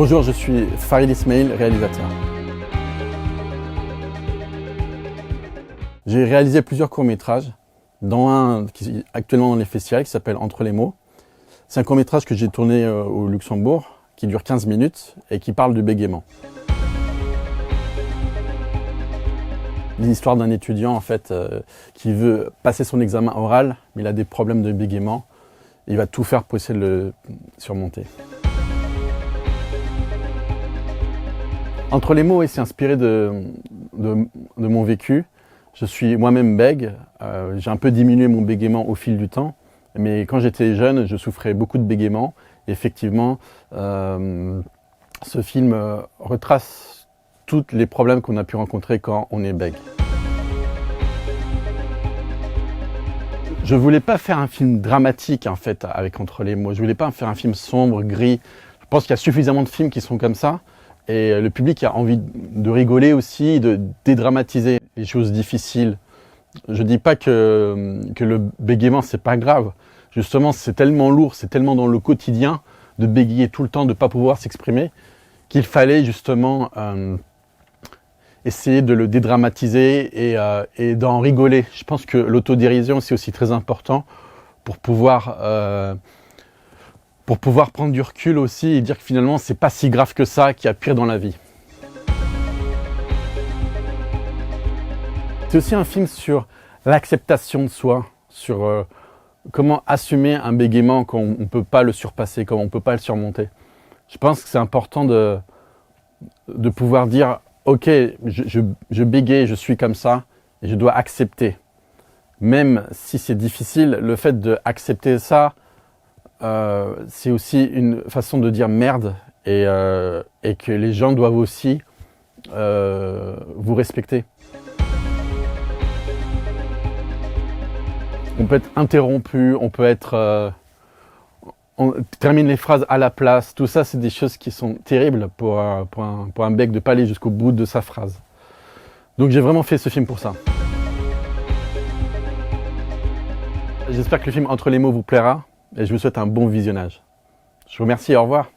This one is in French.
Bonjour, je suis Farid Ismail, réalisateur. J'ai réalisé plusieurs courts-métrages, dont un qui est actuellement dans les festivals qui s'appelle Entre les mots. C'est un court-métrage que j'ai tourné au Luxembourg, qui dure 15 minutes et qui parle du bégaiement. L'histoire d'un étudiant en fait qui veut passer son examen oral, mais il a des problèmes de bégaiement. Il va tout faire pour essayer de le surmonter. Entre les mots, c'est inspiré de mon vécu. Je suis moi-même bègue. J'ai un peu diminué mon bégaiement au fil du temps. Mais quand j'étais jeune, je souffrais beaucoup de bégaiement. Et effectivement, ce film retrace tous les problèmes qu'on a pu rencontrer quand on est bègue. Je voulais pas faire un film dramatique en fait avec Entre les mots. Je voulais pas faire un film sombre, gris. Je pense qu'il y a suffisamment de films qui sont comme ça. Et le public a envie de rigoler aussi, de dédramatiser les choses difficiles. Je dis pas que le bégaiement c'est pas grave. Justement, c'est tellement lourd, c'est tellement dans le quotidien de bégayer tout le temps, de pas pouvoir s'exprimer, qu'il fallait justement essayer de le dédramatiser et d'en rigoler. Je pense que l'autodérision c'est aussi très important pour pouvoir prendre du recul aussi et dire que finalement c'est pas si grave que ça, qu'il y a pire dans la vie. C'est aussi un film sur l'acceptation de soi, sur comment assumer un bégaiement quand on ne peut pas le surpasser, quand on ne peut pas le surmonter. Je pense que c'est important de pouvoir dire « Ok, je bégaye, je suis comme ça et je dois accepter ». Même si c'est difficile, le fait d'accepter ça, c'est aussi une façon de dire merde et que les gens doivent aussi vous respecter. On peut être interrompu, on peut être... on termine les phrases à la place. Tout ça, c'est des choses qui sont terribles pour un bec de ne pas aller jusqu'au bout de sa phrase. Donc j'ai vraiment fait ce film pour ça. J'espère que le film Entre les mots vous plaira et je vous souhaite un bon visionnage. Je vous remercie, au revoir.